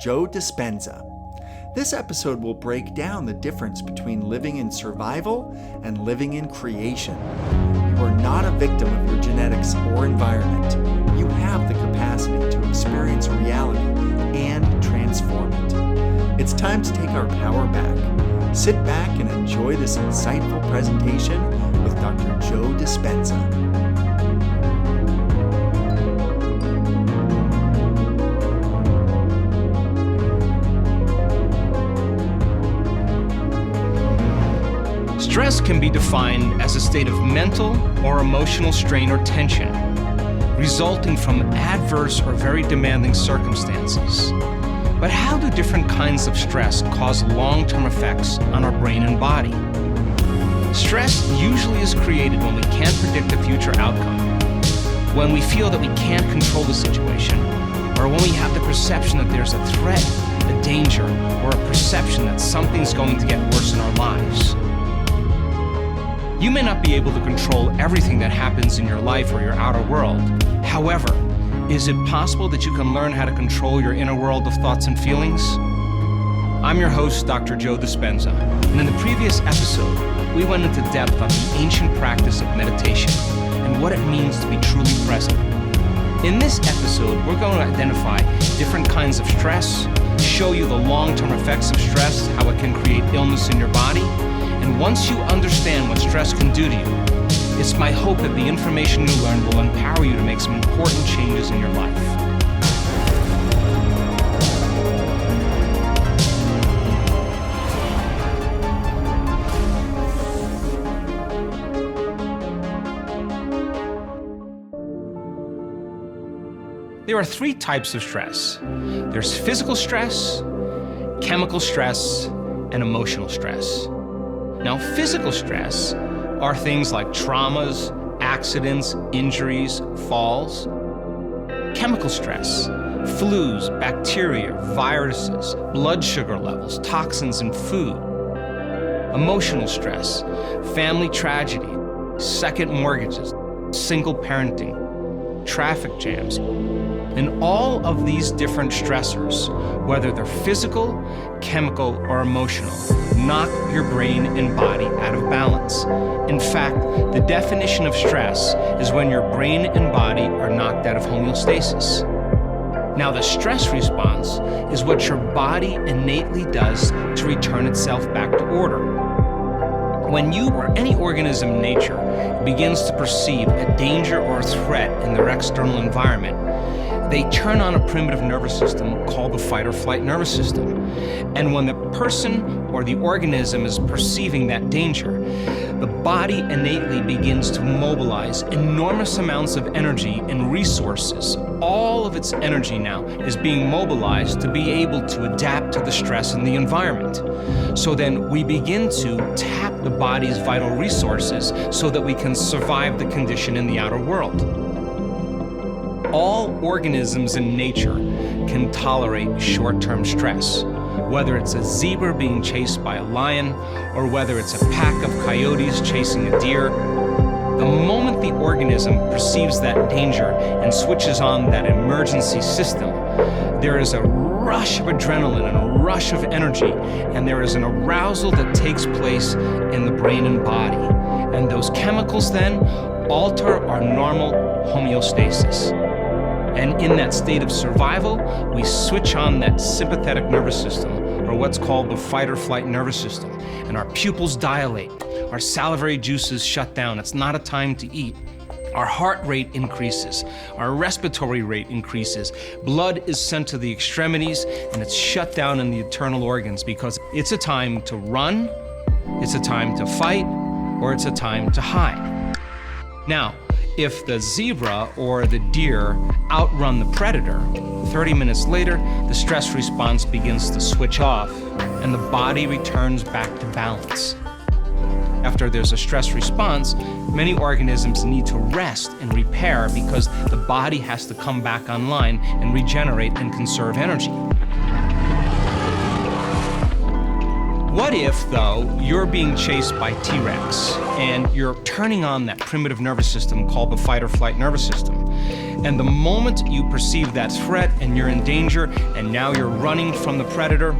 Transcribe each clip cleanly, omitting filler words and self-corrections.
Joe Dispenza. This episode will break down the difference between living in survival and living in creation. You are not a victim of your genetics or environment. You have the capacity to experience reality and transform it. It's time to take our power back. Sit back and enjoy this insightful presentation with Dr. Joe Dispenza. Stress can be defined as a state of mental or emotional strain or tension, resulting from adverse or very demanding circumstances. But how do different kinds of stress cause long-term effects on our brain and body? Stress usually is created when we can't predict a future outcome, when we feel that we can't control the situation, or when we have the perception that there's a threat, a danger, or a perception that something's going to get worse in our lives. You may not be able to control everything that happens in your life or your outer world. However, is it possible that you can learn how to control your inner world of thoughts and feelings? I'm your host, Dr. Joe Dispenza, and in the previous episode, we went into depth on the ancient practice of meditation and what it means to be truly present. In this episode, we're going to identify different kinds of stress, show you the long-term effects of stress, how it can create illness in your body, and once you understand what stress can do to you, it's my hope that the information you learn will empower you to make some important changes in your life. There are three types of stress. There's physical stress, chemical stress, and emotional stress. Now, physical stress are things like traumas, accidents, injuries, falls. Chemical stress, flus, bacteria, viruses, blood sugar levels, toxins in food. Emotional stress, family tragedy, second mortgages, single parenting, traffic jams. And all of these different stressors, whether they're physical, chemical, or emotional, knock your brain and body out of balance. In fact, the definition of stress is when your brain and body are knocked out of homeostasis. Now, the stress response is what your body innately does to return itself back to order. When you or any organism in nature begins to perceive a danger or a threat in their external environment, they turn on a primitive nervous system called the fight or flight nervous system. And when the person or the organism is perceiving that danger, the body innately begins to mobilize enormous amounts of energy and resources. All of its energy now is being mobilized to be able to adapt to the stress in the environment. So then we begin to tap the body's vital resources so that we can survive the condition in the outer world. All organisms in nature can tolerate short-term stress, whether it's a zebra being chased by a lion or whether it's a pack of coyotes chasing a deer. The moment the organism perceives that danger and switches on that emergency system, there is a rush of adrenaline and a rush of energy, and there is an arousal that takes place in the brain and body. And those chemicals then alter our normal homeostasis. And in that state of survival, we switch on that sympathetic nervous system, or what's called the fight or flight nervous system, and our pupils dilate, our salivary juices shut down. It's not a time to eat. Our heart rate increases, our respiratory rate increases, blood is sent to the extremities, and it's shut down in the internal organs because it's a time to run, it's a time to fight, or it's a time to hide. Now, if the zebra or the deer outrun the predator, 30 minutes later, the stress response begins to switch off and the body returns back to balance. After there's a stress response, many organisms need to rest and repair because the body has to come back online and regenerate and conserve energy. What if, though, you're being chased by T-Rex and you're turning on that primitive nervous system called the fight or flight nervous system, And the moment you perceive that threat and you're in danger, and now you're running from the predator,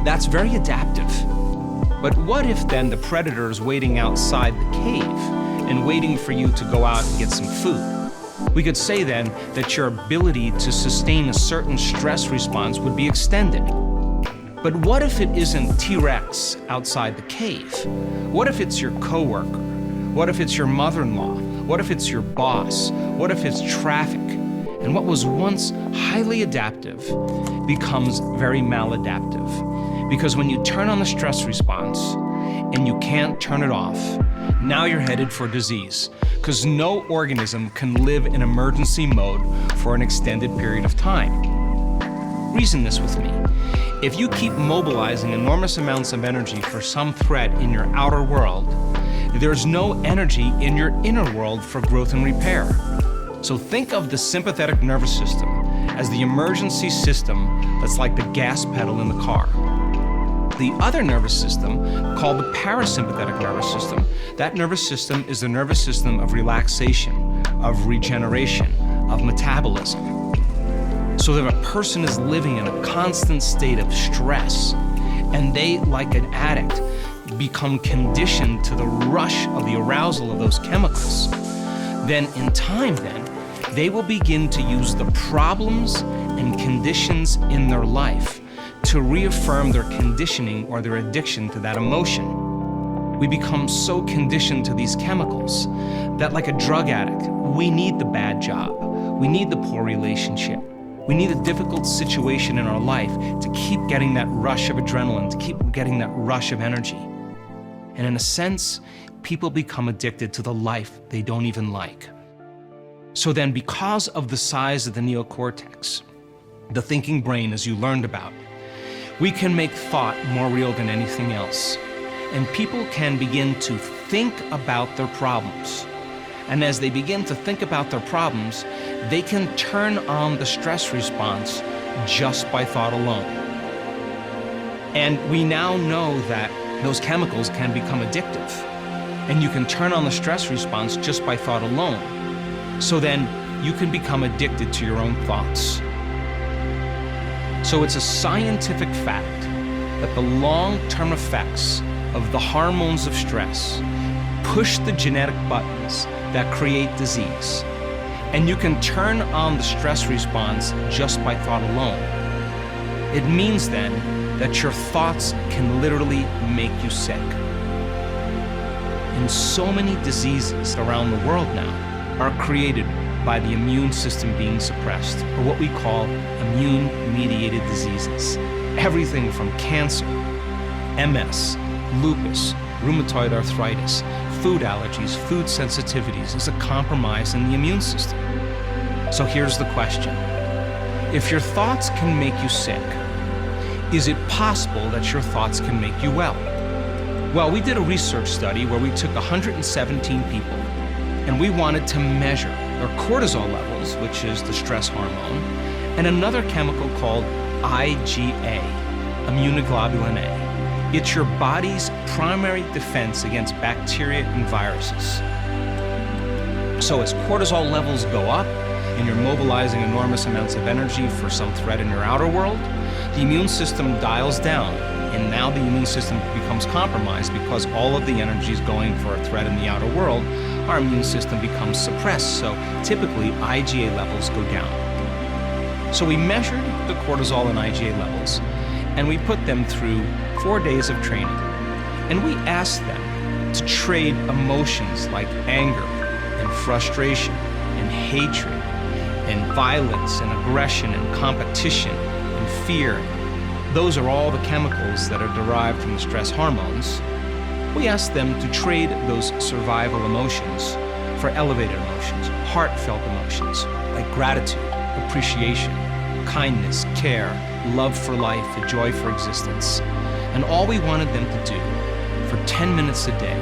that's very adaptive. But what if then the predator is waiting outside the cave and waiting for you to go out and get some food? We could say then that your ability to sustain a certain stress response would be extended. But what if it isn't T-Rex outside the cave? What if it's your coworker? What if it's your mother-in-law? What if it's your boss? What if it's traffic? And what was once highly adaptive becomes very maladaptive. Because when you turn on the stress response and you can't turn it off, now you're headed for disease. Because no organism can live in emergency mode for an extended period of time. Reason this with me. If you keep mobilizing enormous amounts of energy for some threat in your outer world, there's no energy in your inner world for growth and repair. So think of the sympathetic nervous system as the emergency system that's like the gas pedal in the car. The other nervous system, called the parasympathetic nervous system, that nervous system is the nervous system of relaxation, of regeneration, of metabolism. So that a person is living in a constant state of stress, and they, like an addict, become conditioned to the rush of the arousal of those chemicals, then in time they will begin to use the problems and conditions in their life to reaffirm their conditioning or their addiction to that emotion. We become so conditioned to these chemicals that, like a drug addict, we need the bad job, we need the poor relationship, we need a difficult situation in our life to keep getting that rush of adrenaline, to keep getting that rush of energy. And in a sense, people become addicted to the life they don't even like. So then, because of the size of the neocortex, the thinking brain, as you learned about, we can make thought more real than anything else. And people can begin to think about their problems. And as they begin to think about their problems, they can turn on the stress response just by thought alone. And we now know that those chemicals can become addictive. And you can turn on the stress response just by thought alone. So then you can become addicted to your own thoughts. So it's a scientific fact that the long-term effects of the hormones of stress push the genetic buttons that create disease. And you can turn on the stress response just by thought alone. It means then that your thoughts can literally make you sick. And so many diseases around the world now are created by the immune system being suppressed, or what we call immune-mediated diseases. Everything from cancer, MS, lupus, rheumatoid arthritis, food allergies, food sensitivities is a compromise in the immune system. So here's the question. If your thoughts can make you sick, is it possible that your thoughts can make you well? Well, we did a research study where we took 117 people and we wanted to measure their cortisol levels, which is the stress hormone, and another chemical called IgA, immunoglobulin A. It's your body's primary defense against bacteria and viruses. So as cortisol levels go up and you're mobilizing enormous amounts of energy for some threat in your outer world, the immune system dials down, and now the immune system becomes compromised because all of the energy is going for a threat in the outer world. Our immune system becomes suppressed, so typically IgA levels go down. So we measured the cortisol and IgA levels, and we put them through 4 days of training. And we asked them to trade emotions like anger and frustration and hatred and violence and aggression and competition and fear. Those are all the chemicals that are derived from the stress hormones. We asked them to trade those survival emotions for elevated emotions, heartfelt emotions like gratitude, appreciation, kindness, care, love for life, a joy for existence. And all we wanted them to do for 10 minutes a day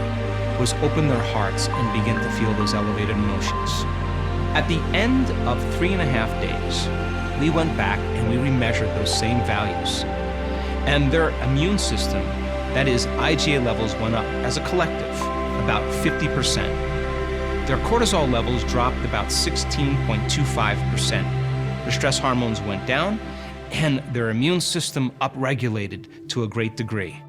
was open their hearts and begin to feel those elevated emotions. At the end of 3.5 days, we went back and we remeasured those same values. And their immune system, that is, IgA levels, went up as a collective about 50%. their cortisol levels dropped about 16.25%. Their stress hormones went down, and their immune system upregulated to a great degree.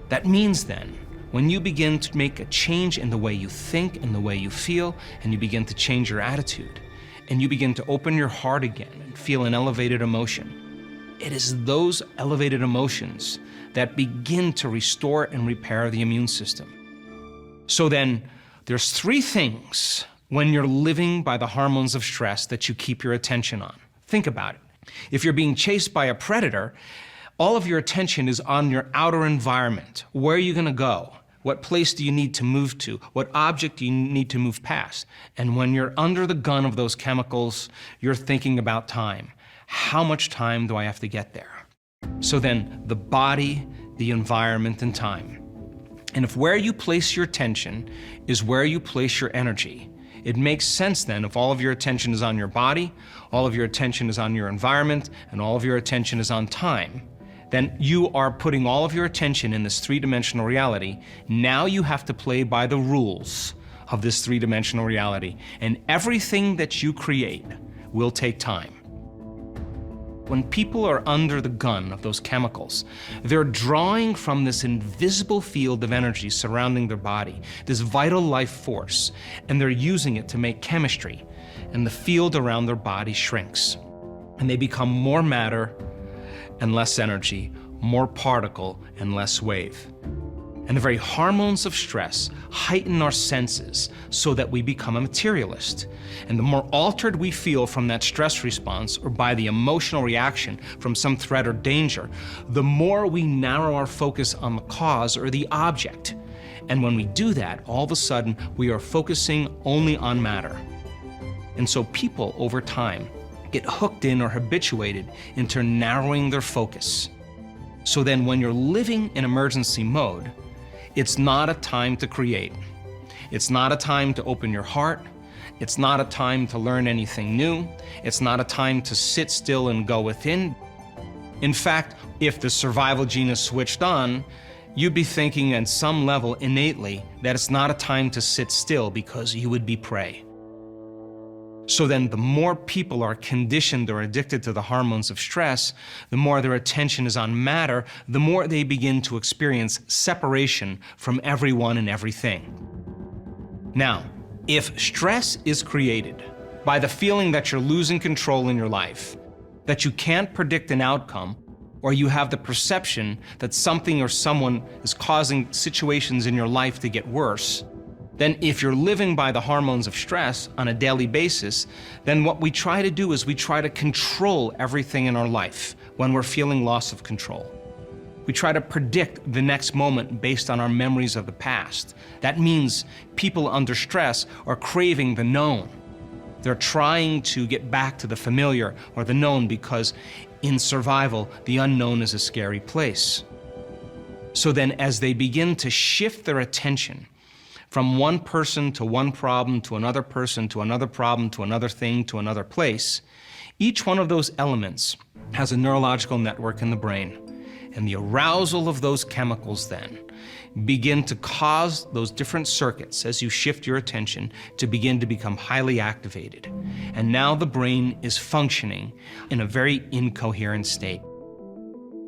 That means then, when you begin to make a change in the way you think and the way you feel, and you begin to change your attitude, and you begin to open your heart again and feel an elevated emotion, it is those elevated emotions that begin to restore and repair the immune system. So then, there's three things when you're living by the hormones of stress that you keep your attention on. Think about it. If you're being chased by a predator, all of your attention is on your outer environment. Where are you going to go? What place do you need to move to? What object do you need to move past? And when you're under the gun of those chemicals, you're thinking about time. How much time do I have to get there? So then, the body, the environment, and time. And if where you place your attention is where you place your energy, it makes sense then if all of your attention is on your body, all of your attention is on your environment, and all of your attention is on time, then you are putting all of your attention in this three-dimensional reality. Now you have to play by the rules of this three-dimensional reality, and everything that you create will take time. When people are under the gun of those chemicals, they're drawing from this invisible field of energy surrounding their body, this vital life force, and they're using it to make chemistry, and the field around their body shrinks. And they become more matter and less energy, more particle and less wave. And the very hormones of stress heighten our senses so that we become a materialist. And the more altered we feel from that stress response or by the emotional reaction from some threat or danger, the more we narrow our focus on the cause or the object. And when we do that, all of a sudden, we are focusing only on matter. And so people, over time, get hooked in or habituated into narrowing their focus. So then when you're living in emergency mode, it's not a time to create. It's not a time to open your heart. It's not a time to learn anything new. It's not a time to sit still and go within. In fact, if the survival gene is switched on, you'd be thinking at some level innately that it's not a time to sit still because you would be prey. So then the more people are conditioned or addicted to the hormones of stress, the more their attention is on matter, the more they begin to experience separation from everyone and everything. Now, if stress is created by the feeling that you're losing control in your life, that you can't predict an outcome, or you have the perception that something or someone is causing situations in your life to get worse, then if you're living by the hormones of stress on a daily basis, then what we try to do is we try to control everything in our life when we're feeling loss of control. We try to predict the next moment based on our memories of the past. That means people under stress are craving the known. They're trying to get back to the familiar or the known because in survival, the unknown is a scary place. So then as they begin to shift their attention from one person to one problem to another person to another problem to another thing to another place, each one of those elements has a neurological network in the brain. And the arousal of those chemicals then begin to cause those different circuits as you shift your attention to begin to become highly activated. And now the brain is functioning in a very incoherent state.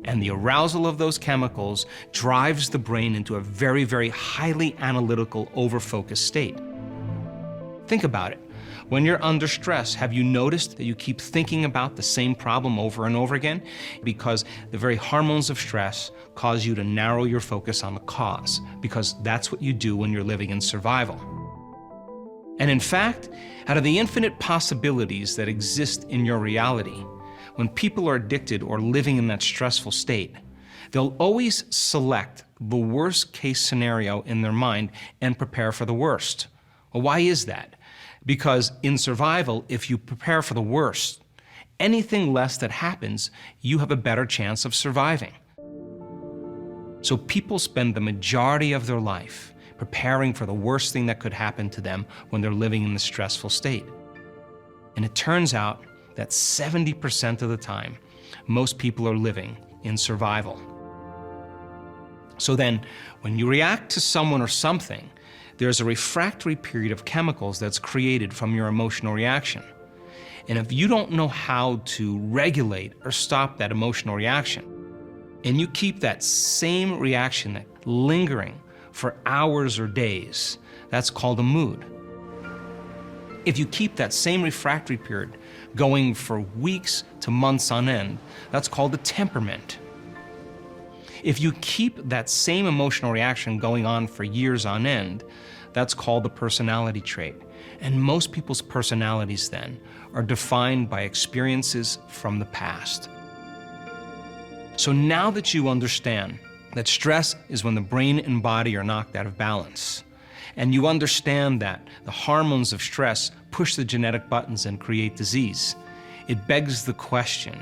And the arousal of those chemicals drives the brain into a very, very highly analytical, over-focused state. Think about it. When you're under stress, have you noticed that you keep thinking about the same problem over and over again? Because the very hormones of stress cause you to narrow your focus on the cause, because that's what you do when you're living in survival. And in fact, out of the infinite possibilities that exist in your reality, when people are addicted or living in that stressful state, they'll always select the worst case scenario in their mind and prepare for the worst. Well, why is that? Because in survival, if you prepare for the worst, anything less that happens, you have a better chance of surviving. So people spend the majority of their life preparing for the worst thing that could happen to them when they're living in the stressful state. And it turns out that 70% of the time, most people are living in survival. So then, when you react to someone or something there's a refractory period of chemicals that's created from your emotional reaction. And if you don't know how to regulate or stop that emotional reaction, and you keep that same reaction lingering for hours or days, that's called a mood. If you keep that same refractory period going for weeks to months on end, that's called a temperament. If you keep that same emotional reaction going on for years on end, that's called a personality trait. And most people's personalities then are defined by experiences from the past. So now that you understand that stress is when the brain and body are knocked out of balance, and you understand that the hormones of stress push the genetic buttons and create disease, it begs the question,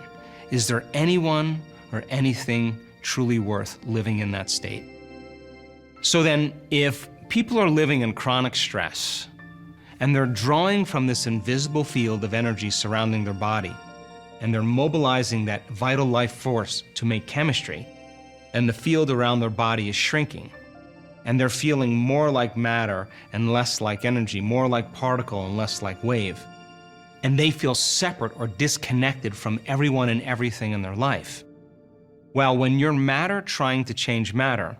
is there anyone or anything truly worth living in that state? So then, if people are living in chronic stress, and they're drawing from this invisible field of energy surrounding their body, and they're mobilizing that vital life force to make chemistry, and the field around their body is shrinking, and they're feeling more like matter and less like energy, more like particle and less like wave, and they feel separate or disconnected from everyone and everything in their life. Well, when you're matter trying to change matter,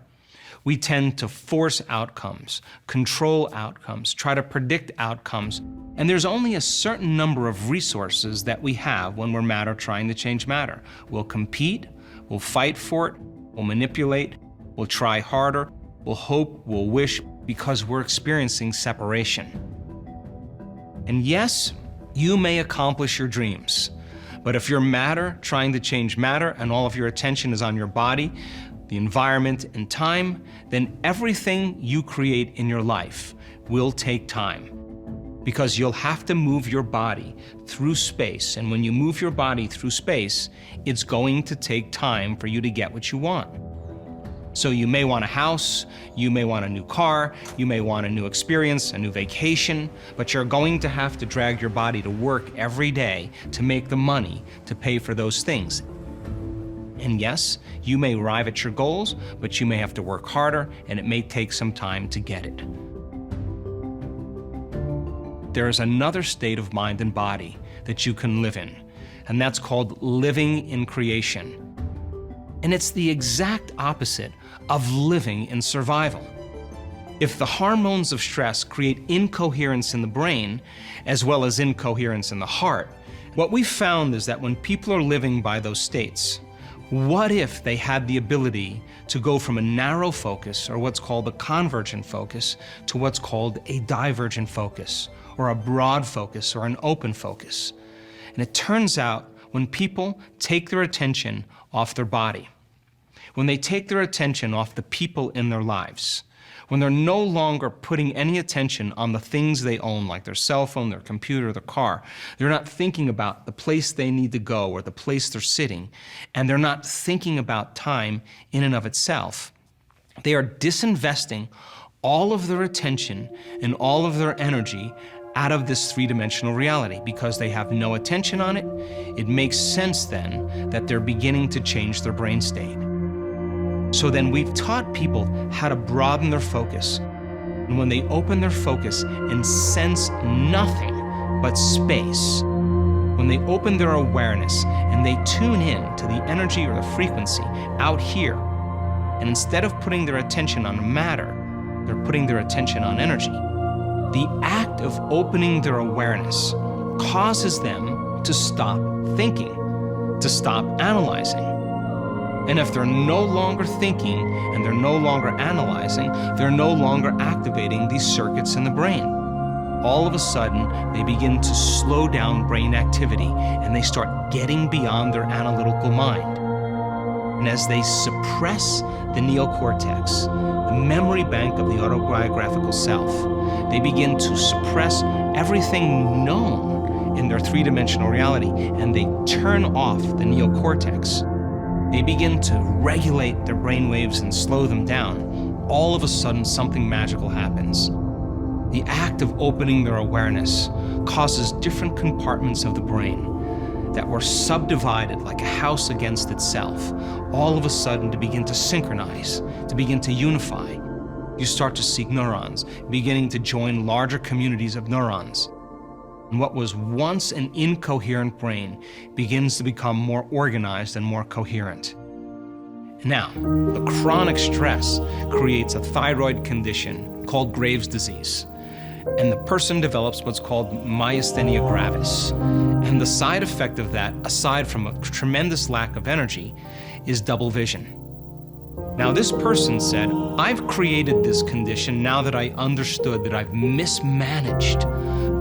we tend to force outcomes, control outcomes, try to predict outcomes, and there's only a certain number of resources that we have when we're matter trying to change matter. We'll compete, we'll fight for it, we'll manipulate, we'll try harder, we'll hope, we'll wish, because we're experiencing separation. And yes, you may accomplish your dreams, but if you're matter trying to change matter and all of your attention is on your body, the environment, and time, then everything you create in your life will take time. Because you'll have to move your body through space, and when you move your body through space, it's going to take time for you to get what you want. So you may want a house, you may want a new car, you may want a new experience, a new vacation, but you're going to have to drag your body to work every day to make the money to pay for those things. And yes, you may arrive at your goals, but you may have to work harder, and it may take some time to get it. There is another state of mind and body that you can live in, and that's called living in creation. And it's the exact opposite of living in survival. If the hormones of stress create incoherence in the brain, as well as incoherence in the heart, what we found is that when people are living by those states, what if they had the ability to go from a narrow focus, or what's called a convergent focus, to what's called a divergent focus, or a broad focus, or an open focus? And it turns out when people take their attention off their body, when they take their attention off the people in their lives, when they're no longer putting any attention on the things they own, like their cell phone, their computer, their car, they're not thinking about the place they need to go or the place they're sitting, and they're not thinking about time in and of itself, they are disinvesting all of their attention and all of their energy out of this three-dimensional reality. Because they have no attention on it, it makes sense then that they're beginning to change their brain state. So then we've taught people how to broaden their focus. And when they open their focus and sense nothing but space, when they open their awareness and they tune in to the energy or the frequency out here, and instead of putting their attention on matter, they're putting their attention on energy, the act of opening their awareness causes them to stop thinking, to stop analyzing. And if they're no longer thinking and they're no longer analyzing, they're no longer activating these circuits in the brain. All of a sudden, they begin to slow down brain activity and they start getting beyond their analytical mind. And as they suppress the neocortex, the memory bank of the autobiographical self, they begin to suppress everything known in their three-dimensional reality, and they turn off the neocortex. They begin to regulate their brain waves and slow them down. All of a sudden, something magical happens. The act of opening their awareness causes different compartments of the brain that were subdivided like a house against itself, all of a sudden to begin to synchronize, to begin to unify. you start to see neurons beginning to join larger communities of neurons. And what was once an incoherent brain begins to become more organized and more coherent. Now, the chronic stress creates a thyroid condition called Graves' disease. And the person develops what's called myasthenia gravis. And the side effect of that, aside from a tremendous lack of energy, is double vision. Now, this person said, I've created this condition now that I understood that I've mismanaged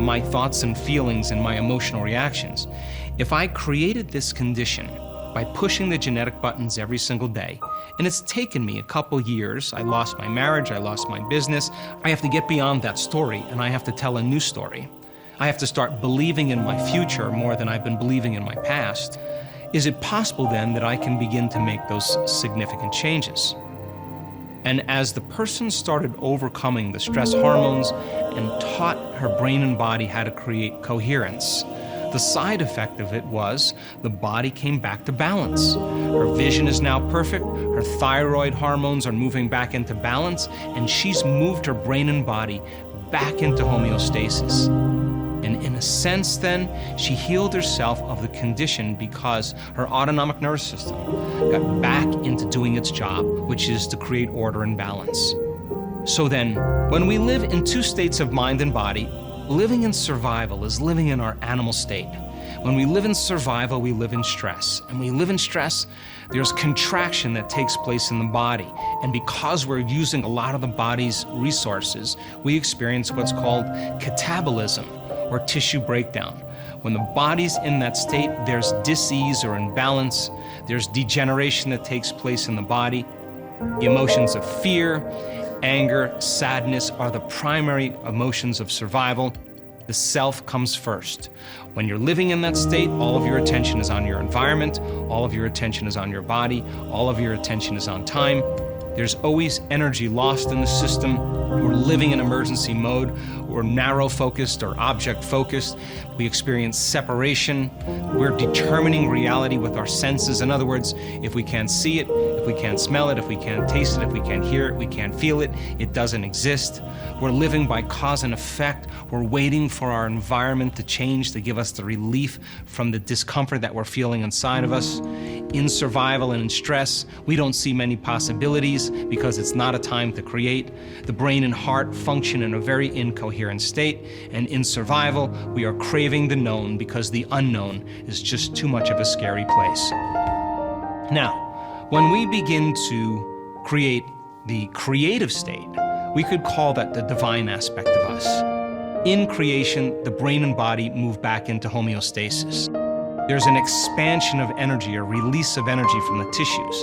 my thoughts and feelings and my emotional reactions. If I created this condition by pushing the genetic buttons every single day, and it's taken me a couple years, I lost my marriage, I lost my business, I have to get beyond that story and I have to tell a new story. I have to start believing in my future more than I've been believing in my past. Is it possible then that I can begin to make those significant changes? And as the person started overcoming the stress hormones and taught her brain and body how to create coherence, the side effect of it was the body came back to balance. Her vision is now perfect, her thyroid hormones are moving back into balance, and she's moved her brain and body back into homeostasis. And in a sense then, she healed herself of the condition because her autonomic nervous system got back into doing its job, which is to create order and balance. So then, when we live in two states of mind and body, living in survival is living in our animal state. When we live in survival, we live in stress. And when we live in stress, there's contraction that takes place in the body. And because we're using a lot of the body's resources, we experience what's called catabolism, or tissue breakdown. When the body's in that state, there's dis-ease or imbalance, there's degeneration that takes place in the body. The emotions of fear, anger, sadness are the primary emotions of survival. The self comes first. When you're living in that state, all of your attention is on your environment, all of your attention is on your body, all of your attention is on time. There's always energy lost in the system. We're living in emergency mode. We're narrow focused or object focused. We experience separation. We're determining reality with our senses. In other words, if we can't see it, if we can't smell it, if we can't taste it, if we can't hear it, we can't feel it, it doesn't exist. We're living by cause and effect. We're waiting for our environment to change to give us the relief from the discomfort that we're feeling inside of us. In survival and in stress, we don't see many possibilities because it's not a time to create. The brain and heart function in a very incoherent state, and in survival, we are craving the known because the unknown is just too much of a scary place. Now, when we begin to create the creative state, we could call that the divine aspect of us. In creation, the brain and body move back into homeostasis. There's an expansion of energy, a release of energy from the tissues.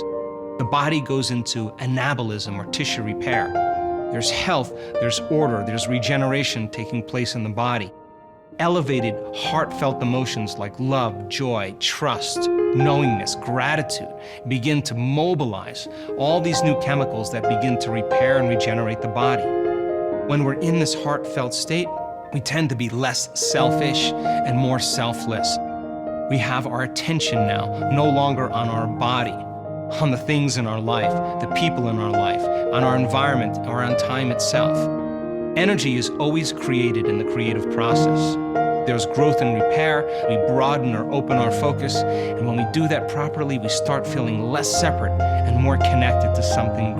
The body goes into anabolism or tissue repair. There's health, there's order, there's regeneration taking place in the body. Elevated, heartfelt emotions like love, joy, trust, knowingness, gratitude begin to mobilize all these new chemicals that begin to repair and regenerate the body. When we're in this heartfelt state, we tend to be less selfish and more selfless. We have our attention now no longer on our body, on the things in our life, the people in our life, on our environment, or on time itself. Energy is always created in the creative process. There's growth and repair. We broaden or open our focus, and when we do that properly, we start feeling less separate and more connected to something